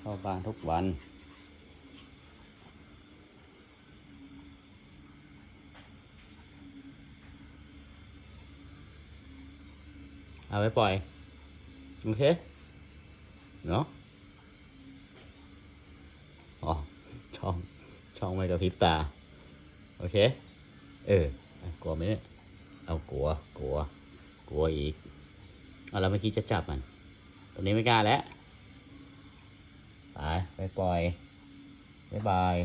เข้าบ้านทุกวันเอาไปปล่อยโอเคเนาะอ๋อช่องไม่กระพริบตาโอเคกลัวไหมเนี่ยเอากลัวอีกเอาแล้วเมื่อกี้จะจับมันตอนนี้ไม่กล้าแล้วไปปล่อยบ๊ายบาย